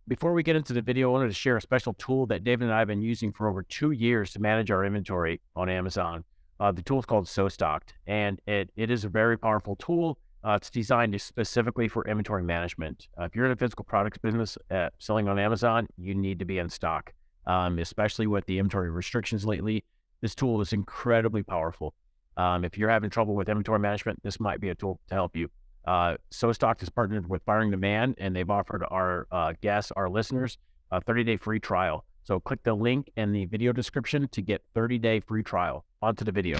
Before we get into the video, I wanted to share a special tool that David and I have been using for over 2 years to manage our inventory on Amazon. The tool is called SoStocked, and it is a very powerful tool. It's designed specifically for inventory management. If you're in a physical products business selling on Amazon, you need to be in stock, especially with the inventory restrictions lately. This tool is incredibly powerful. If you're having trouble with inventory management, this might be a tool to help you. SoStocked is partnered with Firing Demand, and they've offered our guests, our listeners, a 30-day free trial. So click the link in the video description to get 30-day free trial. On to the video.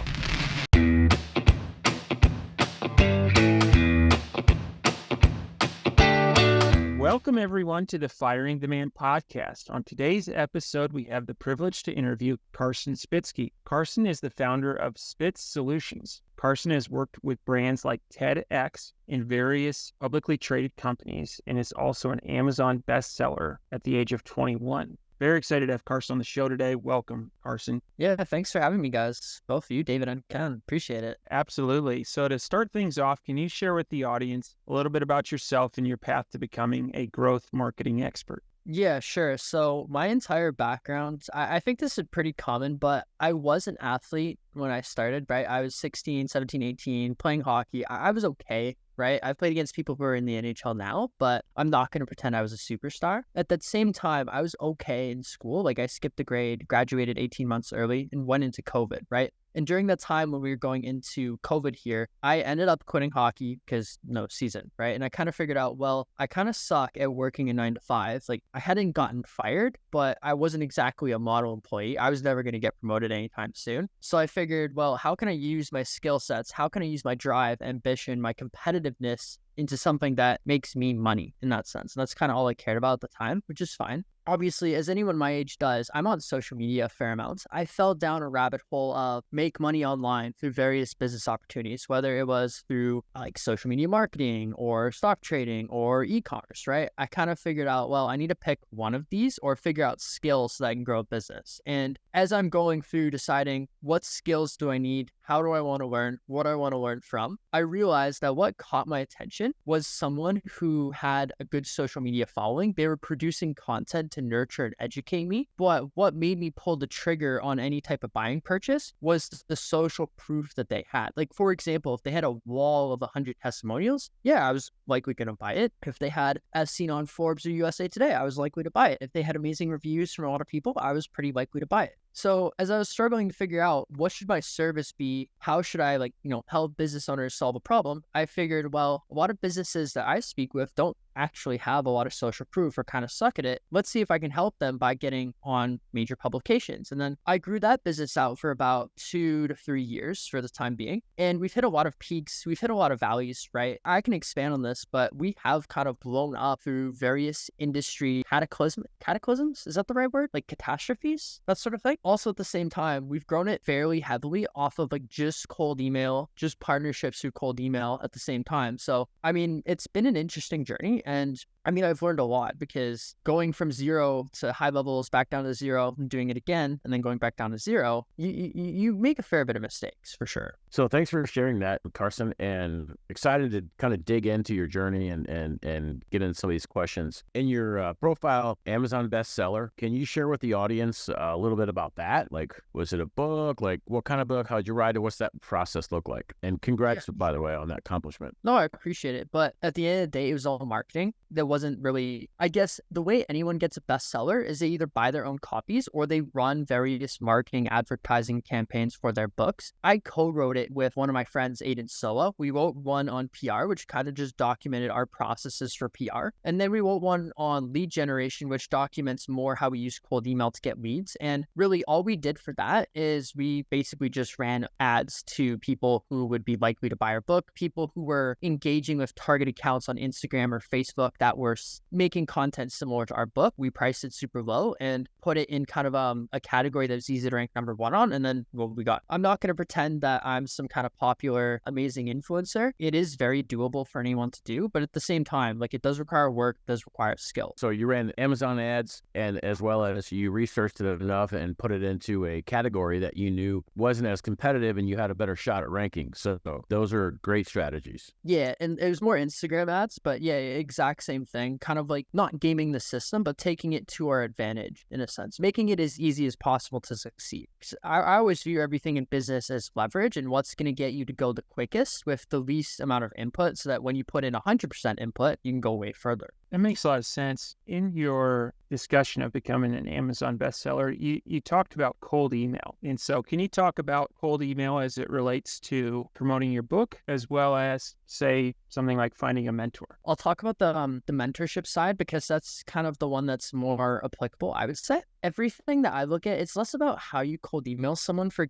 Welcome, everyone, to the Firing Demand podcast. On today's episode, we have the privilege to interview Carson Spitzky. Carson is the founder of Spitz Solutions. Carson has worked with brands like TEDx and various publicly traded companies and is also an Amazon bestseller at the age of 21. Very excited to have Carson on the show today. Welcome, Carson. Yeah, thanks for having me, guys. Both of you, David and Ken. Appreciate it. Absolutely. So to start things off, can you share with the audience a little bit about yourself and your path to becoming a growth marketing expert? Yeah, sure. So my entire background, I think this is pretty common, but I was an athlete when I started, right? I was 16, 17, 18, playing hockey. I was okay, right? I've played against people who are in the NHL now, but I'm not going to pretend I was a superstar. At that same time, I was okay in school. Like I skipped a grade, graduated 18 months early, and went into COVID, right? And during that time when we were going into COVID here, I ended up quitting hockey because no season, right? And I kind of figured out, well, I kind of suck at working a 9 to 5. Like I hadn't gotten fired, but I wasn't exactly a model employee. I was never going to get promoted anytime soon. So I figured, well, how can I use my skill sets? How can I use my drive, ambition, my competitiveness into something that makes me money in that sense? And that's kind of all I cared about at the time, which is fine. Obviously, as anyone my age does, I'm on social media a fair amount. I fell down a rabbit hole of make money online through various business opportunities, whether it was through like social media marketing or stock trading or e-commerce, right? I kind of figured out, well, I need to pick one of these or figure out skills so that I can grow a business. And as I'm going through deciding what skills do I need, how do I want to learn, what I want to learn from, I realized that what caught my attention was someone who had a good social media following. They were producing content to nurture and educate me. But what made me pull the trigger on any type of buying purchase was the social proof that they had. Like, for example, if they had a wall of 100 testimonials, yeah, I was likely going to buy it. If they had, as seen on Forbes or USA Today, I was likely to buy it. If they had amazing reviews from a lot of people, I was pretty likely to buy it. So as I was struggling to figure out what should my service be, how should I help business owners solve a problem, I figured, well, a lot of businesses that I speak with don't actually have a lot of social proof or kind of suck at it. Let's see if I can help them by getting on major publications. And then I grew that business out for about 2 to 3 years for the time being. And we've hit a lot of peaks. We've hit a lot of valleys, right? I can expand on this, but we have kind of blown up through various industry cataclysms. Is that the right word? Like catastrophes, that sort of thing. Also at the same time, we've grown it fairly heavily off of like just cold email, just partnerships through cold email at the same time. So, I mean, it's been an interesting journey. And I mean, I've learned a lot because going from zero to high levels, back down to zero, and doing it again, and then going back down to zero, you make a fair bit of mistakes for sure. So thanks for sharing that, Carson, and excited to kind of dig into your journey and get into some of these questions. In your profile, Amazon bestseller, can you share with the audience a little bit about that? Like, was it a book? Like, what kind of book? How'd you write it? What's that process look like? And congrats, by the way, on that accomplishment. No, I appreciate it. But at the end of the day, it was all marketing. That wasn't really, I guess, the way anyone gets a bestseller is they either buy their own copies or they run various marketing advertising campaigns for their books. I co-wrote it with one of my friends, Aiden Sola. We wrote one on PR, which kind of just documented our processes for PR. And then we wrote one on lead generation, which documents more how we use cold email to get leads. And really all we did for that is we basically just ran ads to people who would be likely to buy our book, people who were engaging with target accounts on Instagram or Facebook that were making content similar to our book. We priced it super low and put it in kind of a category that was easy to rank #1 on. And then what we got. I'm not going to pretend that I'm some kind of popular, amazing influencer. It is very doable for anyone to do, but at the same time, like it does require work, it does require skill. So you ran Amazon ads, and as well as you researched it enough and put it into a category that you knew wasn't as competitive and you had a better shot at ranking. So those are great strategies. Yeah, and it was more Instagram ads, but yeah, exact same thing. thing, kind of like not gaming the system, but taking it to our advantage in a sense, making it as easy as possible to succeed. 'Cause I always view everything in business as leverage and what's going to get you to go the quickest with the least amount of input so that when you put in 100% input, you can go way further. That makes a lot of sense. In your discussion of becoming an Amazon bestseller, you talked about cold email. And so can you talk about cold email as it relates to promoting your book, as well as, say, something like finding a mentor? I'll talk about the mentorship side because that's kind of the one that's more applicable, I would say. Everything that I look at, it's less about how you cold email someone for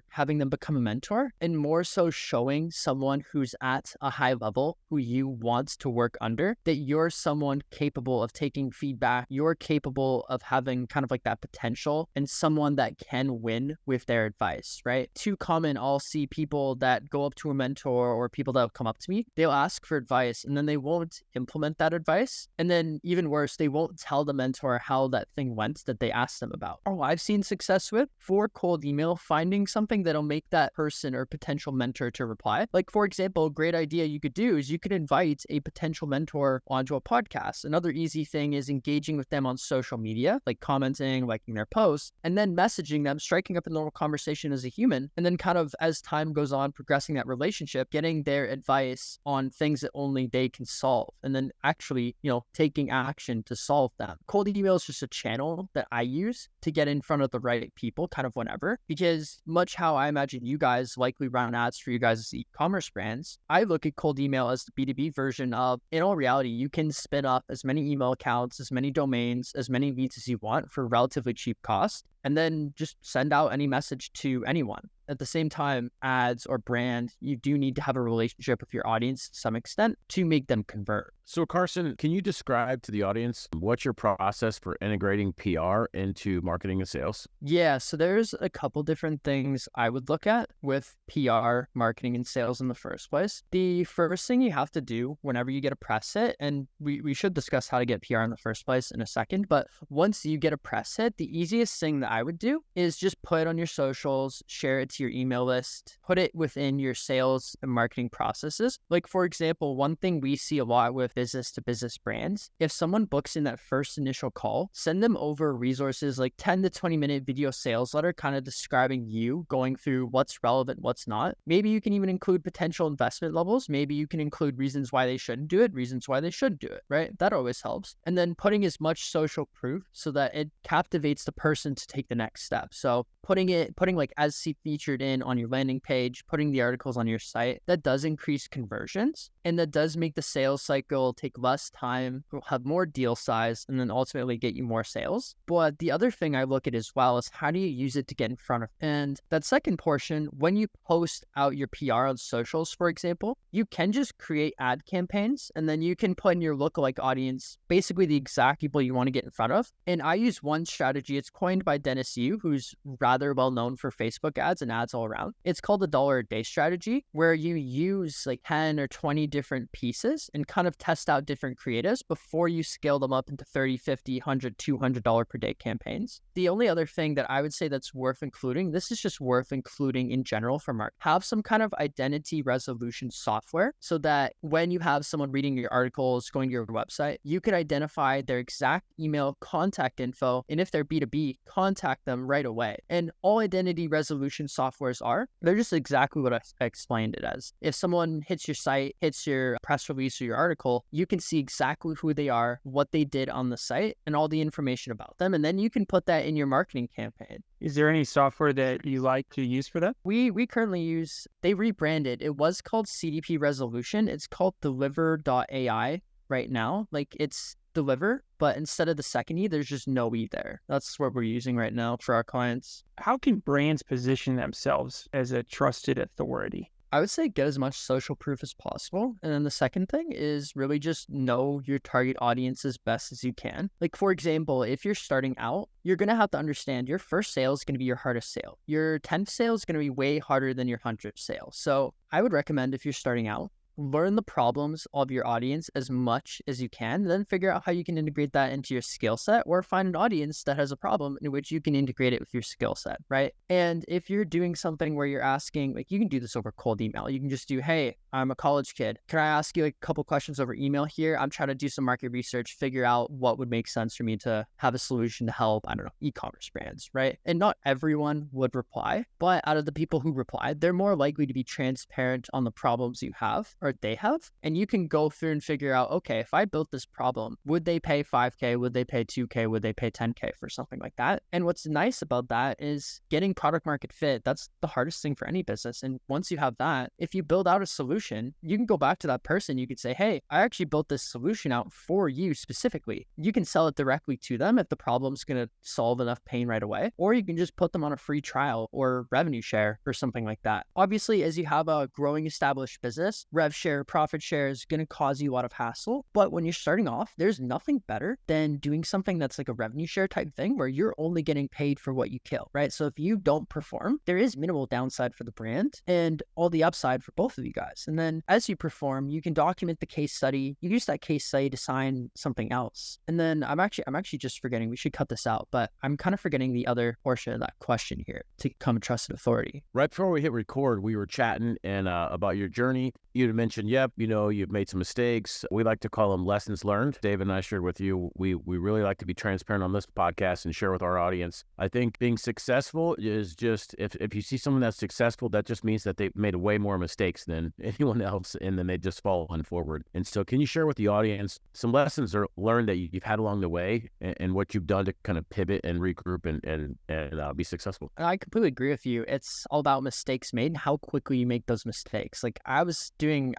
having them become a mentor, and more so showing someone who's at a high level who you want to work under that you're someone capable of taking feedback, you're capable of having kind of like that potential, and someone that can win with their advice, right? Too common, I'll see people that go up to a mentor or people that will come up to me, they'll ask for advice and then they won't implement that advice. And then even worse, they won't tell the mentor how that thing went that they asked them about. Oh, I've seen success with for cold email, finding something that'll make that person or potential mentor to reply. Like, for example, a great idea you could do is you could invite a potential mentor onto a podcast. Another easy thing is engaging with them on social media, like commenting, liking their posts, and then messaging them, striking up a normal conversation as a human, and then kind of as time goes on, progressing that relationship, getting their advice on things that only they can solve, and then actually, taking action to solve them. Cold email is just a channel that I use to get in front of the right people kind of whenever, because much how I imagine you guys likely run ads for you guys' e-commerce brands, I look at cold email as the B2B version of, in all reality, you can spin up as many email accounts, as many domains, as many leads as you want for relatively cheap cost, and then just send out any message to anyone. At the same time, ads or brand, you do need to have a relationship with your audience to some extent to make them convert. So Carson, can you describe to the audience what's your process for integrating PR into marketing and sales? Yeah, so there's a couple different things I would look at with PR, marketing, and sales in the first place. The first thing you have to do whenever you get a press hit, and we should discuss how to get PR in the first place in a second, but once you get a press hit, the easiest thing that I would do is just put it on your socials, share it to your email list, put it within your sales and marketing processes. Like, for example, one thing we see a lot with business to business brands, if someone books in that first initial call, send them over resources like 10 to 20 minute video sales letter, kind of describing you, going through what's relevant, what's not. Maybe you can even include potential investment levels. Maybe you can include reasons why they shouldn't do it, reasons why they should do it, right? That always helps. And then putting as much social proof so that it captivates the person to take the next step. So putting like as featured in on your landing page, putting the articles on your site, that does increase conversions, and that does make the sales cycle take less time, have more deal size, and then ultimately get you more sales. But the other thing I look at as well is how do you use it to get in front of, and that second portion, when you post out your PR on socials, for example, you can just create ad campaigns, and then you can put in your lookalike audience, basically the exact people you want to get in front of. And I use one strategy, it's coined by Dennis Yu, who's rather well known for Facebook ads and ads all around. It's called the $1 a day strategy, where you use like 10 or 20 different pieces and kind of test out different creatives before you scale them up into $30, $50, $100, $200 per day campaigns. The only other thing that I would say that's worth including, this is just worth including in general from our, have some kind of identity resolution software so that when you have someone reading your articles, going to your website, you could identify their exact email, contact info, and if they're B2B, contact them right away. And all identity resolution softwares they're just exactly what I explained it as. If someone hits your site, hits your press release or your article, you can see exactly who they are, what they did on the site, and all the information about them. And then you can put that in your marketing campaign. Is there any software that you like to use for that? We currently use, they rebranded. It was called CDP Resolution. It's called Deliver.ai right now. Like, it's Deliver, but instead of the second E, there's just no E there. That's what we're using right now for our clients. How can brands position themselves as a trusted authority? I would say get as much social proof as possible. And then the second thing is really just know your target audience as best as you can. Like, for example, if you're starting out, you're going to have to understand your first sale is going to be your hardest sale. Your 10th sale is going to be way harder than your 100th sale. So I would recommend, if you're starting out, learn the problems of your audience as much as you can, then figure out how you can integrate that into your skill set, or find an audience that has a problem in which you can integrate it with your skill set, right? And if you're doing something where you're asking, like, you can do this over cold email. You can just do, hey, I'm a college kid. Can I ask you like a couple questions over email here? I'm trying to do some market research, figure out what would make sense for me to have a solution to help, I don't know, e-commerce brands, right? And not everyone would reply, but out of the people who replied, they're more likely to be transparent on the problems you have or they have. And you can go through and figure out, okay, if I built this problem, would they pay 5K? Would they pay 2K? Would they pay 10K for something like that? And what's nice about that is getting product market fit. That's the hardest thing for any business. And once you have that, if you build out a solution, you can go back to that person. You could say, hey, I actually built this solution out for you specifically. You can sell it directly to them if the problem's going to solve enough pain right away, or you can just put them on a free trial or revenue share or something like that. Obviously, as you have a growing established business, rev share, profit share is going to cause you a lot of hassle. But when you're starting off, there's nothing better than doing something that's like a revenue share type thing where you're only getting paid for what you kill, right? So if you don't perform, there is minimal downside for the brand and all the upside for both of you guys. And then as you perform, you can document the case study. You use that case study to sign something else. And then I'm actually just forgetting, we should cut this out, but I'm kind of forgetting the other portion of that question here, to become a trusted authority. Right before we hit record, we were chatting and about your journey. You had mentioned, yep, you've made some mistakes. We like to call them lessons learned. Dave and I shared with you, we really like to be transparent on this podcast and share with our audience. I think being successful is just, if you see someone that's successful, that just means that they've made way more mistakes than anyone else, and then they just fall on forward. And so can you share with the audience some lessons learned that you've had along the way and what you've done to kind of pivot and regroup and be successful? I completely agree with you. It's all about mistakes made and how quickly you make those mistakes. Like I was doing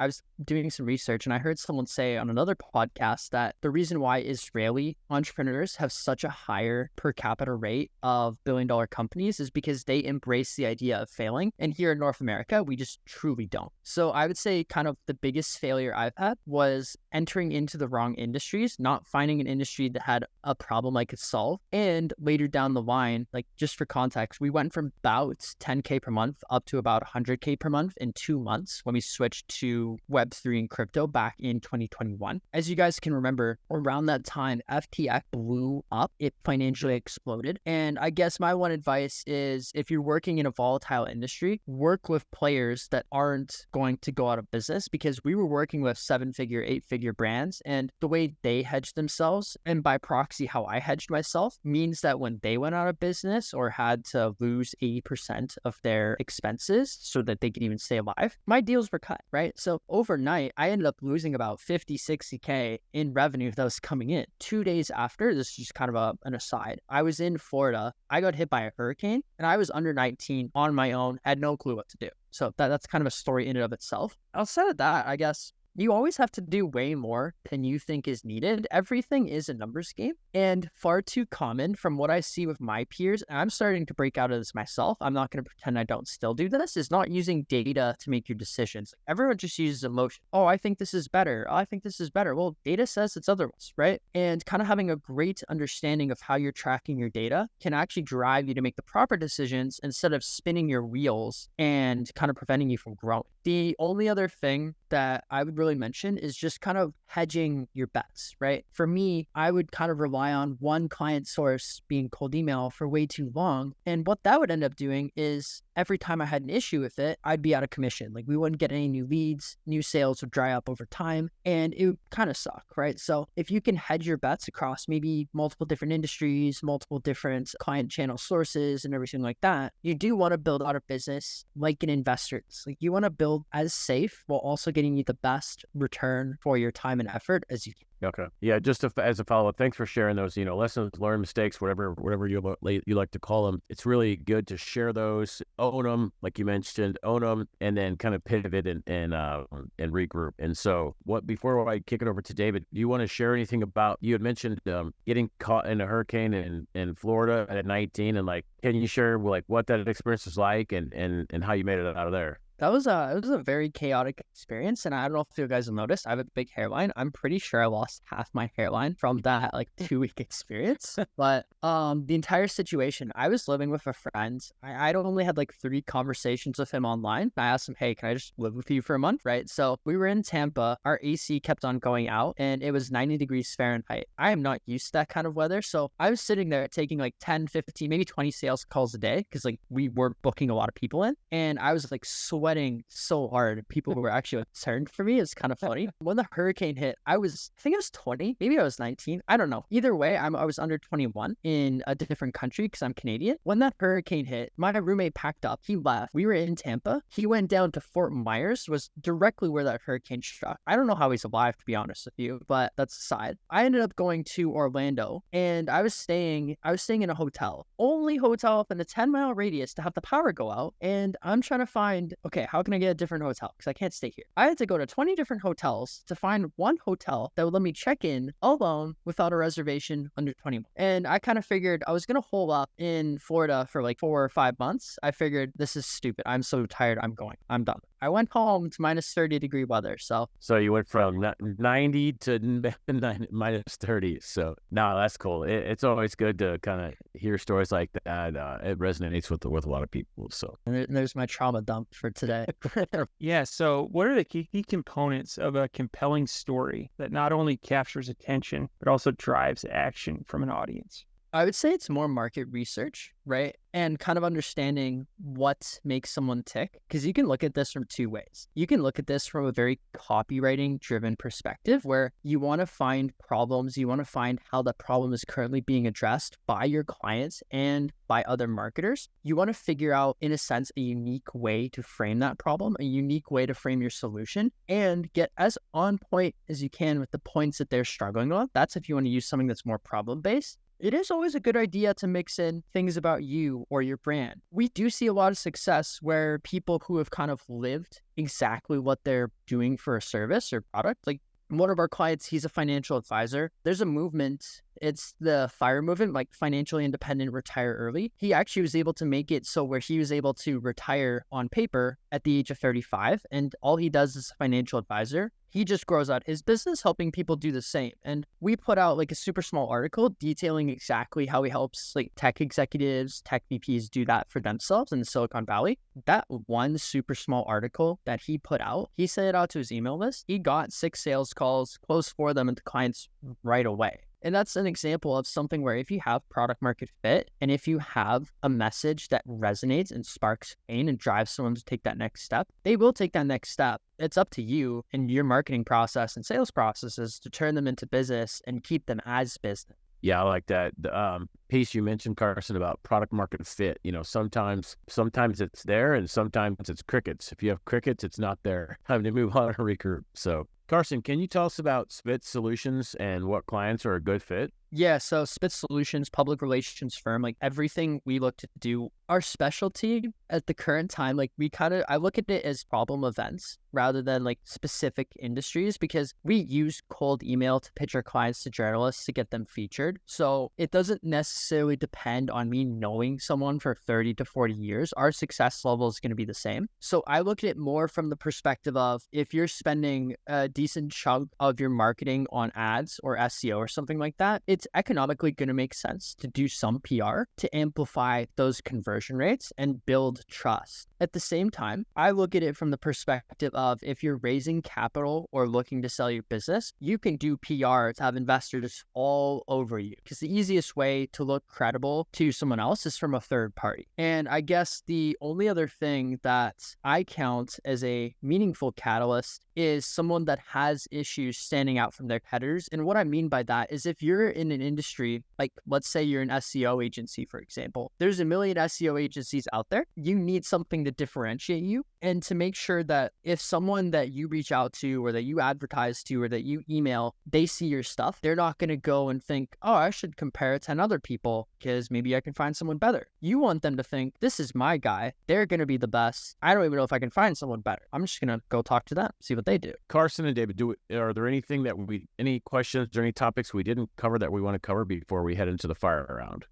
some research and I heard someone say on another podcast that the reason why Israeli entrepreneurs have such a higher per capita rate of billion-dollar companies is because they embrace the idea of failing. And here in North America, we just truly don't. So I would say kind of the biggest failure I've had was entering into the wrong industries, not finding an industry that had a problem I could solve. And later down the line, like just for context, we went from about 10K per month up to about 100K per month in 2 months when we switched to Web3 and crypto back in 2021. As you guys can remember, around that time, FTX blew up. It financially exploded. And I guess my one advice is if you're working in a volatile industry, work with players that aren't going to go out of business, because we were working with 7-figure, 8-figure brands, and the way they hedged themselves, and by proxy how I hedged myself, means that when they went out of business or had to lose 80% of their expenses so that they could even stay alive, my deals were cut, right? So overnight, I ended up losing about 50, 60K in revenue that was coming in. 2 days after, this is just kind of an aside, I was in Florida. I got hit by a hurricane and I was under 19 on my own, had no clue what to do. So that's kind of a story in and of itself. Outside of that, I guess you always have to do way more than you think is needed. Everything is a numbers game, and far too common from what I see with my peers. And I'm starting to break out of this myself. I'm not going to pretend I don't still do this. Is not using data to make your decisions. Everyone just uses emotion. Oh, I think this is better. Oh, I think this is better. Well, data says it's otherwise, right? And kind of having a great understanding of how you're tracking your data can actually drive you to make the proper decisions instead of spinning your wheels and kind of preventing you from growing. The only other thing that I would really mention is just kind of hedging your bets, right? For me, I would kind of rely on one client source being cold email for way too long. And what that would end up doing is every time I had an issue with it, I'd be out of commission. Like we wouldn't get any new leads, new sales would dry up over time, and it would kind of suck, right? So if you can hedge your bets across maybe multiple different industries, multiple different client channel sources and everything like that, you do want to build out a business like an investor. Like you want to build as safe while also getting you the best return for your time and effort as you can. Okay. Yeah, just as a follow-up, thanks for sharing those, lessons learned, mistakes, whatever you like to call them. It's really good to share those, own them, like you mentioned, and then kind of pivot and regroup. And so before I kick it over to David, do you want to share anything about, you had mentioned getting caught in a hurricane in Florida at 19, and can you share what that experience was like and how you made it out of there? it was a very chaotic experience, and I don't know if you guys have noticed, I have a big hairline. I'm pretty sure I lost half my hairline from that like 2 week experience. But the entire situation, I was living with a friend. I'd only had like 3 conversations with him online. I asked him, hey, can I just live with you for a month? Right. So we were in Tampa. Our AC kept on going out, and it was 90 degrees Fahrenheit. I am not used to that kind of weather. So I was sitting there taking like 10, 15, maybe 20 sales calls a day because like we were booking a lot of people in, and I was like sweating so hard. People were actually concerned for me. It's kind of funny. When the hurricane hit, I think I was 20, maybe I was 19. I don't know. Either way, I was under 21 in a different country because I'm Canadian. When that hurricane hit, my roommate packed up. He left. We were in Tampa. He went down to Fort Myers, was directly where that hurricane struck. I don't know how he's alive, to be honest with you, but that's aside. I ended up going to Orlando, and I was staying in a hotel, only hotel up in a 10-mile radius to have the power go out. And I'm trying to find, okay, how can I get a different hotel? Because I can't stay here. I had to go to 20 different hotels to find one hotel that would let me check in alone without a reservation under 21. And I kind of figured I was going to hole up in Florida for like 4 or 5 months. I figured this is stupid. I'm so tired. I'm done. I went home to minus 30-degree weather. So you went from 90 to minus 30. So no, that's cool. It's always good to kind of hear stories like that. It resonates with a lot of people. So and there's my trauma dump for today. Yeah. So what are the key components of a compelling story that not only captures attention, but also drives action from an audience? I would say it's more market research, right? And kind of understanding what makes someone tick. Because you can look at this from 2 ways. You can look at this from a very copywriting driven perspective where you want to find problems. You want to find how that problem is currently being addressed by your clients and by other marketers. You want to figure out, in a sense, a unique way to frame that problem, a unique way to frame your solution, and get as on point as you can with the points that they're struggling with. That's if you want to use something that's more problem-based. It is always a good idea to mix in things about you or your brand. We do see a lot of success where people who have kind of lived exactly what they're doing for a service or product, like one of our clients, he's a financial advisor. There's a movement. It's the FIRE movement, like financially independent, retire early. He actually was able to make it so where he was able to retire on paper at the age of 35. And all he does is a financial advisor. He just grows out his business, helping people do the same. And we put out like a super small article detailing exactly how he helps like tech executives, tech VPs do that for themselves in Silicon Valley. That one super small article that he put out, he sent it out to his email list. He got 6 sales calls, closed 4 of them into clients right away. And that's an example of something where if you have product market fit and if you have a message that resonates and sparks pain and drives someone to take that next step, they will take that next step. It's up to you and your marketing process and sales processes to turn them into business and keep them as business. Yeah, I like that. The piece you mentioned, Carson, about product market fit. Sometimes it's there and sometimes it's crickets. If you have crickets, it's not there. Time to move on and regroup. So Carson, can you tell us about Spitz Solutions and what clients are a good fit? Yeah, so Spitz Solutions, public relations firm, like everything we look to do, our specialty at the current time, like I look at it as problem events rather than like specific industries because we use cold email to pitch our clients to journalists to get them featured. So it doesn't necessarily depend on me knowing someone for 30 to 40 years. Our success level is going to be the same. So I look at it more from the perspective of if you're spending a decent chunk of your marketing on ads or SEO or something like that, it's economically going to make sense to do some PR to amplify those conversion rates and build trust. At the same time, I look at it from the perspective of if you're raising capital or looking to sell your business, you can do PR to have investors all over you because the easiest way to look credible to someone else is from a third party. And I guess the only other thing that I count as a meaningful catalyst is someone that has issues standing out from their competitors. And what I mean by that is if you're in an industry, like let's say you're an SEO agency, for example, there's a million SEO agencies out there. You need something to differentiate you and to make sure that if someone that you reach out to or that you advertise to or that you email, they see your stuff, they're not going to go and think, oh, I should compare 10 other people because maybe I can find someone better. You want them to think, this is my guy. They're going to be the best. I don't even know if I can find someone better. I'm just going to go talk to them, see what they do. Carson and David, are there anything that any questions or any topics we didn't cover that we want to cover before we head into the fire round?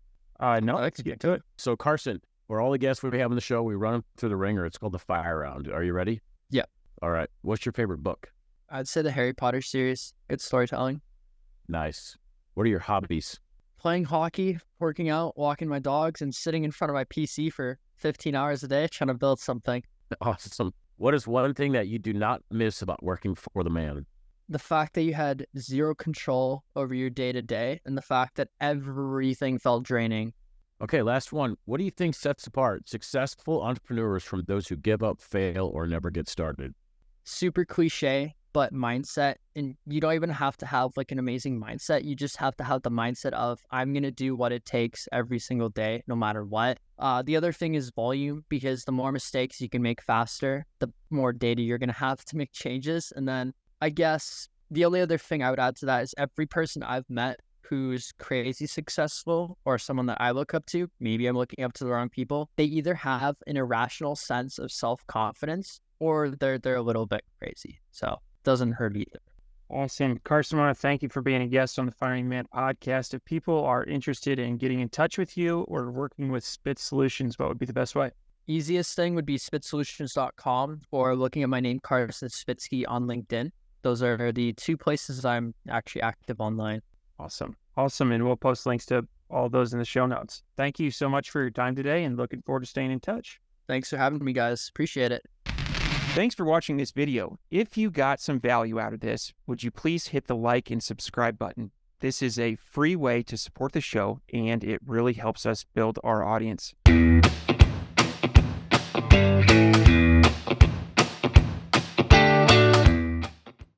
No, let's get to it. So Carson, For all the guests we have on the show, we run them through the ringer. It's called the fire round. Are you ready? Yeah. All right. What's your favorite book? I'd say the Harry Potter series. Good storytelling. Nice. What are your hobbies? Playing hockey, working out, walking my dogs, and sitting in front of my PC for 15 hours a day trying to build something. Awesome. What is one thing that you do not miss about working for the man? The fact that you had zero control over your day-to-day and the fact that everything felt draining. Okay, last one. What do you think sets apart successful entrepreneurs from those who give up, fail, or never get started? Super cliche, but mindset. And you don't even have to have like an amazing mindset. You just have to have the mindset of, I'm going to do what it takes every single day, no matter what. The other thing is volume, because the more mistakes you can make faster, the more data you're going to have to make changes. And then I guess the only other thing I would add to that is every person I've met who's crazy successful or someone that I look up to, maybe I'm looking up to the wrong people, they either have an irrational sense of self-confidence or they're a little bit crazy. So it doesn't hurt either. Awesome. Carson, I want to thank you for being a guest on the Firing the Man podcast. If people are interested in getting in touch with you or working with Spitz Solutions, what would be the best way? Easiest thing would be spitzsolutions.com or looking at my name, Carson Spitzky, on LinkedIn. Those are the two places I'm actually active online. Awesome. And we'll post links to all those in the show notes. Thank you so much for your time today and looking forward to staying in touch. Thanks for having me, guys. Appreciate it. Thanks for watching this video. If you got some value out of this, would you please hit the like and subscribe button? This is a free way to support the show, and it really helps us build our audience.